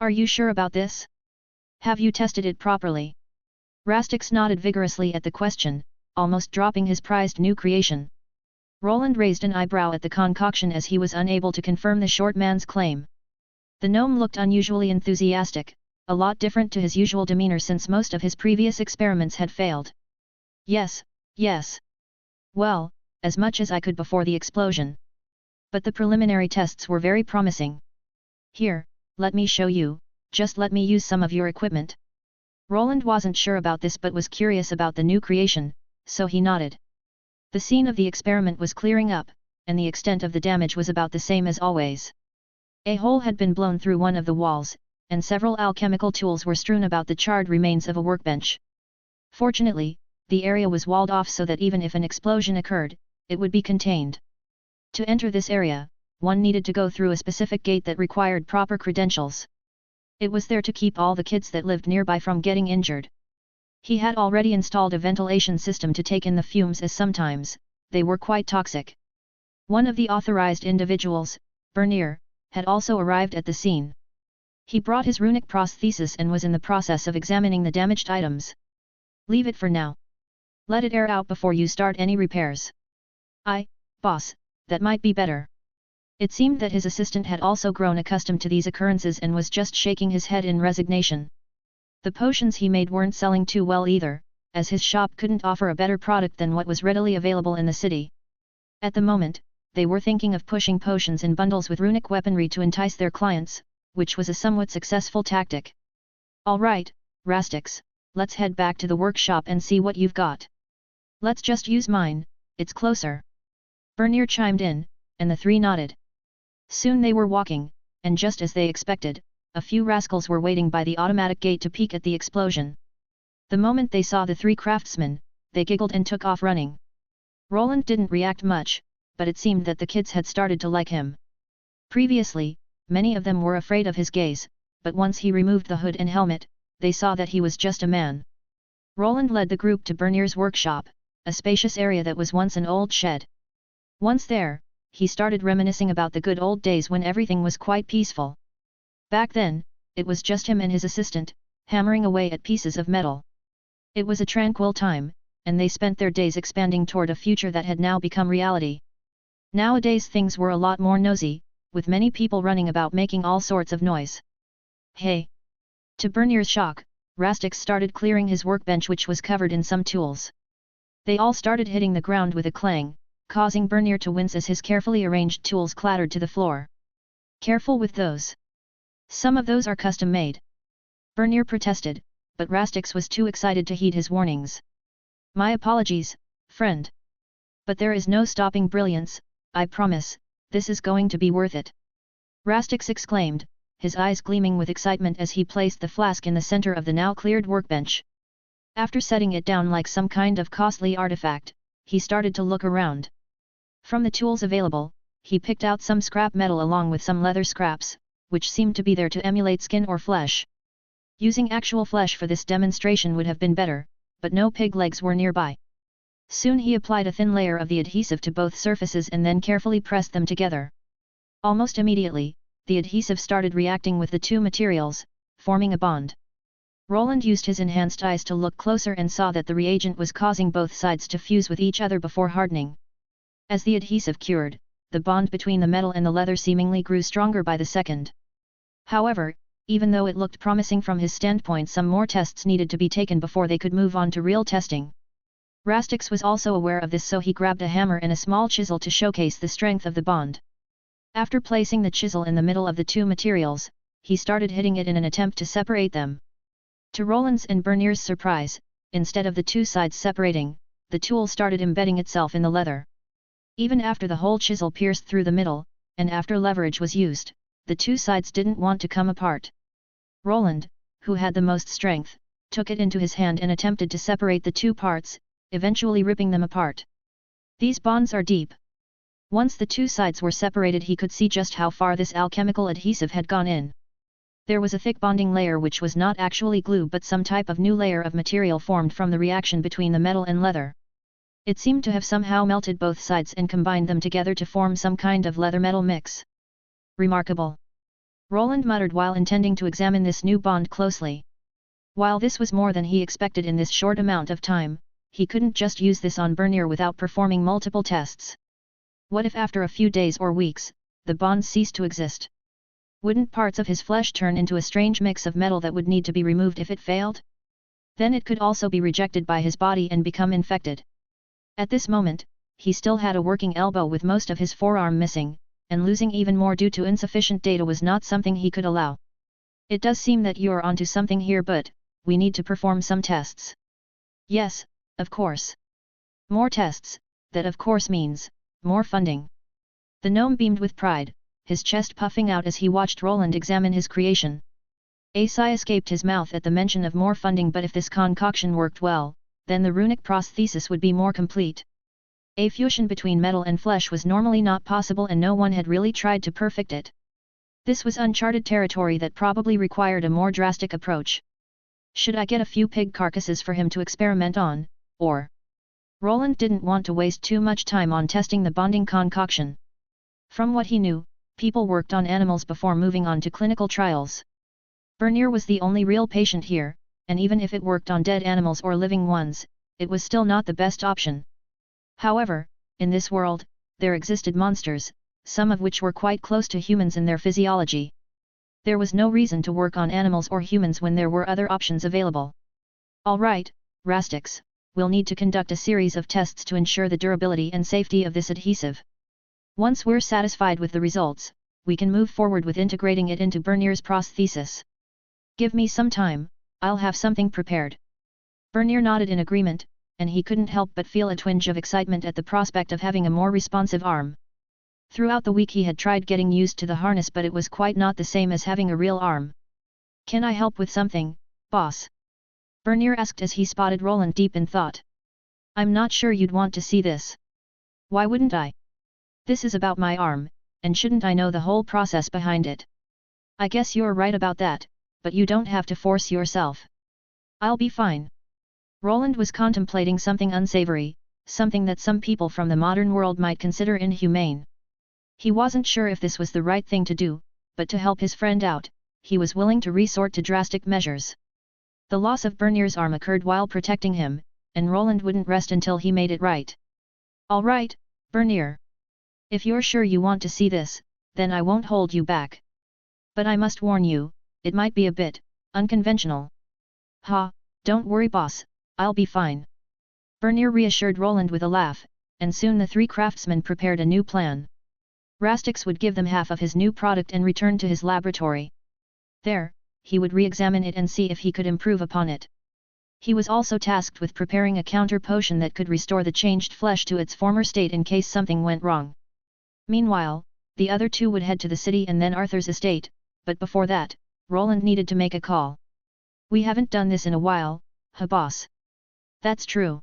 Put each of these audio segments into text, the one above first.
Are you sure about this? Have you tested it properly? Rastix nodded vigorously at the question, almost dropping his prized new creation. Roland raised an eyebrow at the concoction as he was unable to confirm the short man's claim. The gnome looked unusually enthusiastic, a lot different to his usual demeanor since most of his previous experiments had failed. Yes, yes. Well, as much as I could before the explosion. But the preliminary tests were very promising. Here, let me show you, just let me use some of your equipment. Roland wasn't sure about this but was curious about the new creation, so he nodded. The scene of the experiment was clearing up, and the extent of the damage was about the same as always. A hole had been blown through one of the walls, and several alchemical tools were strewn about the charred remains of a workbench. Fortunately, the area was walled off so that even if an explosion occurred, it would be contained. To enter this area, one needed to go through a specific gate that required proper credentials. It was there to keep all the kids that lived nearby from getting injured. He had already installed a ventilation system to take in the fumes as sometimes, they were quite toxic. One of the authorized individuals, Bernier, had also arrived at the scene. He brought his runic prosthesis and was in the process of examining the damaged items. Leave it for now. Let it air out before you start any repairs. Boss, that might be better. It seemed that his assistant had also grown accustomed to these occurrences and was just shaking his head in resignation. The potions he made weren't selling too well either, as his shop couldn't offer a better product than what was readily available in the city. At the moment, they were thinking of pushing potions in bundles with runic weaponry to entice their clients, which was a somewhat successful tactic. Alright, Rastix, let's head back to the workshop and see what you've got. Let's just use mine, it's closer. Bernier chimed in, and the three nodded. Soon they were walking, and just as they expected, a few rascals were waiting by the automatic gate to peek at the explosion. The moment they saw the three craftsmen, they giggled and took off running. Roland didn't react much, but it seemed that the kids had started to like him. Previously, many of them were afraid of his gaze, but once he removed the hood and helmet, they saw that he was just a man. Roland led the group to Bernier's workshop, a spacious area that was once an old shed. Once there, he started reminiscing about the good old days when everything was quite peaceful. Back then, it was just him and his assistant, hammering away at pieces of metal. It was a tranquil time, and they spent their days expanding toward a future that had now become reality. Nowadays things were a lot more nosy, with many people running about making all sorts of noise. Hey! To Bernier's shock, Rastix started clearing his workbench which was covered in some tools. They all started hitting the ground with a clang, causing Bernier to wince as his carefully arranged tools clattered to the floor. Careful with those. Some of those are custom-made. Bernier protested, but Rastix was too excited to heed his warnings. My apologies, friend. But there is no stopping brilliance, I promise, this is going to be worth it. Rastix exclaimed, his eyes gleaming with excitement as he placed the flask in the center of the now cleared workbench. After setting it down like some kind of costly artifact, he started to look around. From the tools available, he picked out some scrap metal along with some leather scraps, which seemed to be there to emulate skin or flesh. Using actual flesh for this demonstration would have been better, but no pig legs were nearby. Soon he applied a thin layer of the adhesive to both surfaces and then carefully pressed them together. Almost immediately, the adhesive started reacting with the two materials, forming a bond. Roland used his enhanced eyes to look closer and saw that the reagent was causing both sides to fuse with each other before hardening. As the adhesive cured, the bond between the metal and the leather seemingly grew stronger by the second. However, even though it looked promising from his standpoint, some more tests needed to be taken before they could move on to real testing. Rastix was also aware of this, so he grabbed a hammer and a small chisel to showcase the strength of the bond. After placing the chisel in the middle of the two materials, he started hitting it in an attempt to separate them. To Roland's and Bernier's surprise, instead of the two sides separating, the tool started embedding itself in the leather. Even after the whole chisel pierced through the middle, and after leverage was used, the two sides didn't want to come apart. Roland, who had the most strength, took it into his hand and attempted to separate the two parts, eventually ripping them apart. These bonds are deep. Once the two sides were separated, he could see just how far this alchemical adhesive had gone in. There was a thick bonding layer which was not actually glue but some type of new layer of material formed from the reaction between the metal and leather. It seemed to have somehow melted both sides and combined them together to form some kind of leather-metal mix. Remarkable. Roland muttered while intending to examine this new bond closely. While this was more than he expected in this short amount of time, he couldn't just use this on Bernier without performing multiple tests. What if after a few days or weeks, the bond ceased to exist? Wouldn't parts of his flesh turn into a strange mix of metal that would need to be removed if it failed? Then it could also be rejected by his body and become infected. At this moment, he still had a working elbow with most of his forearm missing, and losing even more due to insufficient data was not something he could allow. It does seem that you're onto something here, but we need to perform some tests. Yes, of course. More tests, that of course means more funding. The gnome beamed with pride, his chest puffing out as he watched Roland examine his creation. A sigh escaped his mouth at the mention of more funding, but if this concoction worked well, then the runic prosthesis would be more complete. A fusion between metal and flesh was normally not possible, and no one had really tried to perfect it. This was uncharted territory that probably required a more drastic approach. Should I get a few pig carcasses for him to experiment on, or? Roland didn't want to waste too much time on testing the bonding concoction. From what he knew, people worked on animals before moving on to clinical trials. Bernier was the only real patient here, and even if it worked on dead animals or living ones, it was still not the best option. However, in this world, there existed monsters, some of which were quite close to humans in their physiology. There was no reason to work on animals or humans when there were other options available. Alright, Rastix, we'll need to conduct a series of tests to ensure the durability and safety of this adhesive. Once we're satisfied with the results, we can move forward with integrating it into Bernier's prosthesis. Give me some time, I'll have something prepared. Bernier nodded in agreement, and he couldn't help but feel a twinge of excitement at the prospect of having a more responsive arm. Throughout the week he had tried getting used to the harness, but it was quite not the same as having a real arm. Can I help with something, boss? Bernier asked as he spotted Roland deep in thought. I'm not sure you'd want to see this. Why wouldn't I? This is about my arm, and shouldn't I know the whole process behind it? I guess you're right about that, but you don't have to force yourself. I'll be fine. Roland was contemplating something unsavory, something that some people from the modern world might consider inhumane. He wasn't sure if this was the right thing to do, but to help his friend out, he was willing to resort to drastic measures. The loss of Bernier's arm occurred while protecting him, and Roland wouldn't rest until he made it right. All right, Bernier. If you're sure you want to see this, then I won't hold you back. But I must warn you, it might be a bit unconventional. Ha, don't worry boss, I'll be fine. Bernier reassured Roland with a laugh, and soon the three craftsmen prepared a new plan. Rastix would give them half of his new product and return to his laboratory. There, he would re-examine it and see if he could improve upon it. He was also tasked with preparing a counter potion that could restore the changed flesh to its former state in case something went wrong. Meanwhile, the other two would head to the city and then Arthur's estate, but before that, Roland needed to make a call. We haven't done this in a while, huh boss? That's true.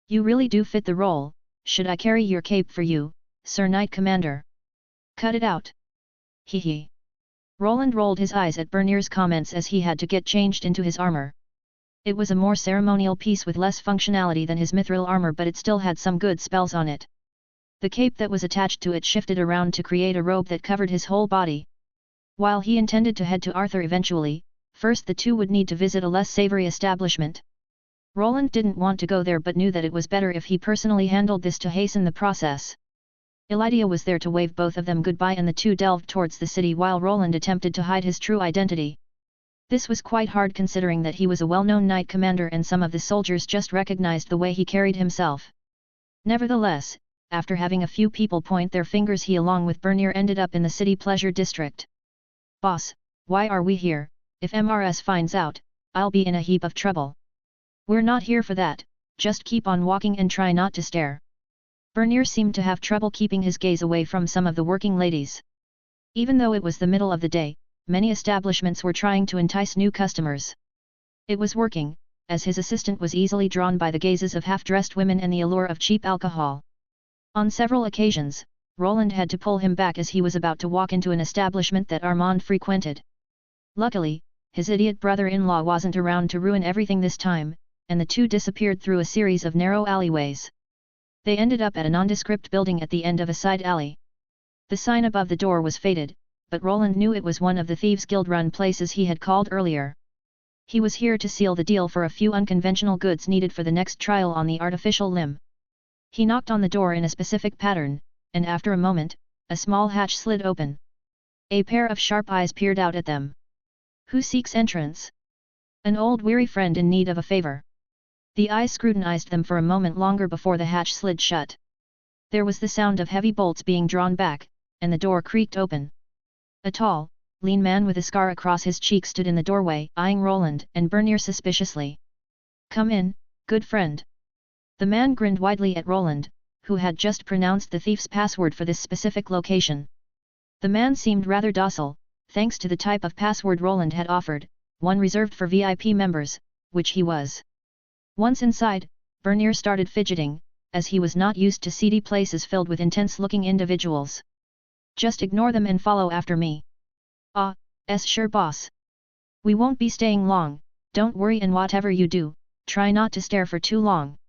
You really do fit the role. Should I carry your cape for you, Sir Knight Commander? Cut it out. Hee hee. Roland rolled his eyes at Bernier's comments as he had to get changed into his armor. It was a more ceremonial piece with less functionality than his mithril armor, but it still had some good spells on it. The cape that was attached to it shifted around to create a robe that covered his whole body. While he intended to head to Arthur eventually, first the two would need to visit a less savory establishment. Roland didn't want to go there but knew that it was better if he personally handled this to hasten the process. Elydia was there to wave both of them goodbye, and the two delved towards the city while Roland attempted to hide his true identity. This was quite hard considering that he was a well-known knight commander and some of the soldiers just recognized the way he carried himself. Nevertheless, after having a few people point their fingers, he along with Bernier ended up in the city pleasure district. Boss, why are we here? If MRS finds out, I'll be in a heap of trouble. We're not here for that, just keep on walking and try not to stare. Bernier seemed to have trouble keeping his gaze away from some of the working ladies. Even though it was the middle of the day, many establishments were trying to entice new customers. It was working, as his assistant was easily drawn by the gazes of half-dressed women and the allure of cheap alcohol. On several occasions, Roland had to pull him back as he was about to walk into an establishment that Armand frequented. Luckily, his idiot brother-in-law wasn't around to ruin everything this time, and the two disappeared through a series of narrow alleyways. They ended up at a nondescript building at the end of a side alley. The sign above the door was faded, but Roland knew it was one of the Thieves' Guild run places he had called earlier. He was here to seal the deal for a few unconventional goods needed for the next trial on the artificial limb. He knocked on the door in a specific pattern, and after a moment, a small hatch slid open. A pair of sharp eyes peered out at them. Who seeks entrance? An old weary friend in need of a favor. The eyes scrutinized them for a moment longer before the hatch slid shut. There was the sound of heavy bolts being drawn back, and the door creaked open. A tall, lean man with a scar across his cheek stood in the doorway, eyeing Roland and Bernier suspiciously. "Come in, good friend." The man grinned widely at Roland, who had just pronounced the thief's password for this specific location. The man seemed rather docile, thanks to the type of password Roland had offered, one reserved for VIP members, which he was. Once inside, Bernier started fidgeting, as he was not used to seedy places filled with intense-looking individuals. "Just ignore them and follow after me." "Ah, sure boss. We won't be staying long, don't worry, and whatever you do, try not to stare for too long."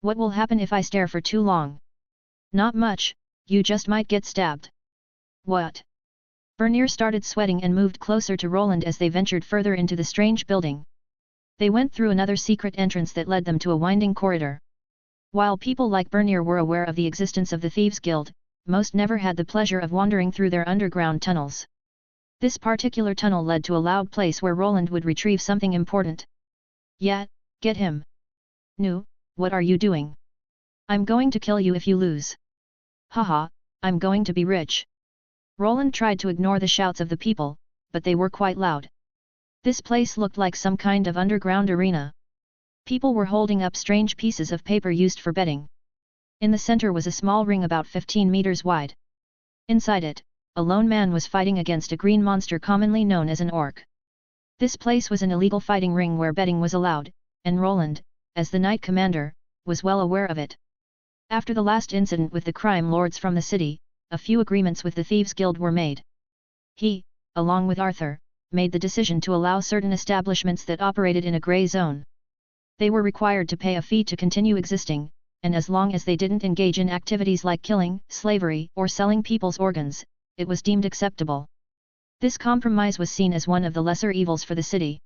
"What will happen if I stare for too long?" "Not much, you just might get stabbed." "What?" Bernier started sweating and moved closer to Roland as they ventured further into the strange building. They went through another secret entrance that led them to a winding corridor. While people like Bernier were aware of the existence of the Thieves' Guild, most never had the pleasure of wandering through their underground tunnels. This particular tunnel led to a loud place where Roland would retrieve something important. "Yeah, get him." "No, what are you doing?" "I'm going to kill you if you lose." "Haha, I'm going to be rich." Roland tried to ignore the shouts of the people, but they were quite loud. This place looked like some kind of underground arena. People were holding up strange pieces of paper used for betting. In the center was a small ring about 15 meters wide. Inside it, a lone man was fighting against a green monster commonly known as an orc. This place was an illegal fighting ring where betting was allowed, and Roland, as the Knight Commander, was well aware of it. After the last incident with the crime lords from the city, a few agreements with the Thieves' Guild were made. He, along with Arthur, made the decision to allow certain establishments that operated in a grey zone. They were required to pay a fee to continue existing, and as long as they didn't engage in activities like killing, slavery, or selling people's organs, it was deemed acceptable. This compromise was seen as one of the lesser evils for the city.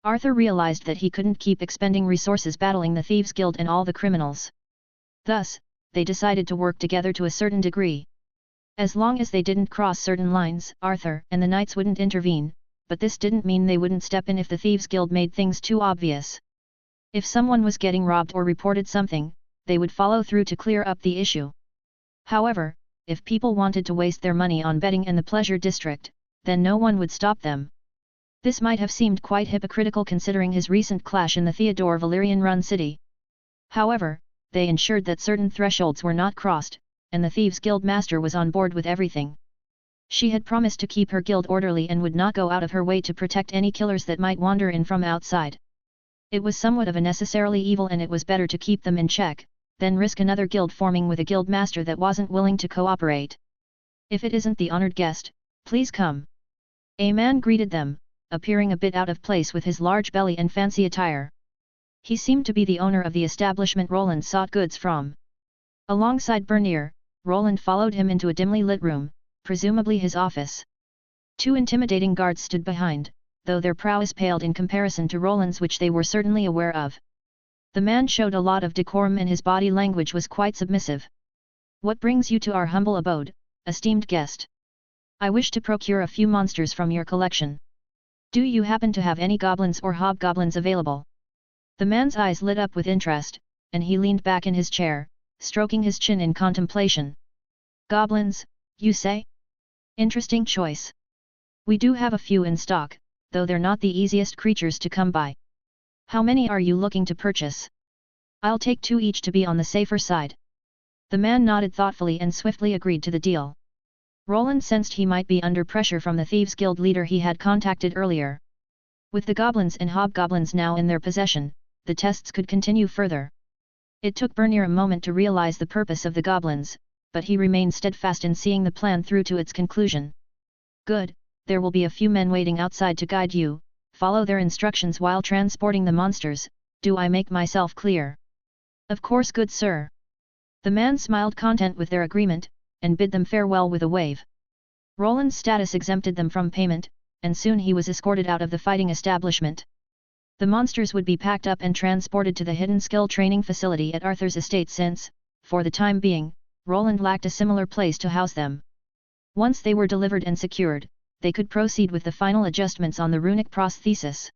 Arthur realized that he couldn't keep expending resources battling the Thieves' Guild and all the criminals. Thus, they decided to work together to a certain degree. As long as they didn't cross certain lines, Arthur and the Knights wouldn't intervene, but this didn't mean they wouldn't step in if the Thieves' Guild made things too obvious. If someone was getting robbed or reported something, they would follow through to clear up the issue. However, if people wanted to waste their money on betting in the pleasure district, then no one would stop them. This might have seemed quite hypocritical considering his recent clash in the Theodore Valerian-run city. However, they ensured that certain thresholds were not crossed, and the Thieves' Guild master was on board with everything. She had promised to keep her guild orderly and would not go out of her way to protect any killers that might wander in from outside. It was somewhat of a necessarily evil, and it was better to keep them in check, than risk another guild forming with a guild master that wasn't willing to cooperate. "If it isn't the honored guest, please come." A man greeted them, appearing a bit out of place with his large belly and fancy attire. He seemed to be the owner of the establishment Roland sought goods from. Alongside Bernier, Roland followed him into a dimly lit room, presumably his office. Two intimidating guards stood behind, though their prowess paled in comparison to Roland's, which they were certainly aware of. The man showed a lot of decorum and his body language was quite submissive. "What brings you to our humble abode, esteemed guest?" "I wish to procure a few monsters from your collection. Do you happen to have any goblins or hobgoblins available?" The man's eyes lit up with interest, and he leaned back in his chair, stroking his chin in contemplation. "Goblins, you say? Interesting choice. We do have a few in stock, though they're not the easiest creatures to come by. How many are you looking to purchase?" "I'll take 2 each to be on the safer side." The man nodded thoughtfully and swiftly agreed to the deal. Roland sensed he might be under pressure from the Thieves' Guild leader he had contacted earlier. With the goblins and hobgoblins now in their possession, the tests could continue further. It took Bernier a moment to realize the purpose of the goblins, but he remained steadfast in seeing the plan through to its conclusion. "Good, there will be a few men waiting outside to guide you. Follow their instructions while transporting the monsters. Do I make myself clear?" "Of course, good sir." The man smiled content with their agreement, and bid them farewell with a wave. Roland's status exempted them from payment, and soon he was escorted out of the fighting establishment. The monsters would be packed up and transported to the hidden skill training facility at Arthur's estate since, for the time being, Roland lacked a similar place to house them. Once they were delivered and secured, they could proceed with the final adjustments on the runic prosthesis.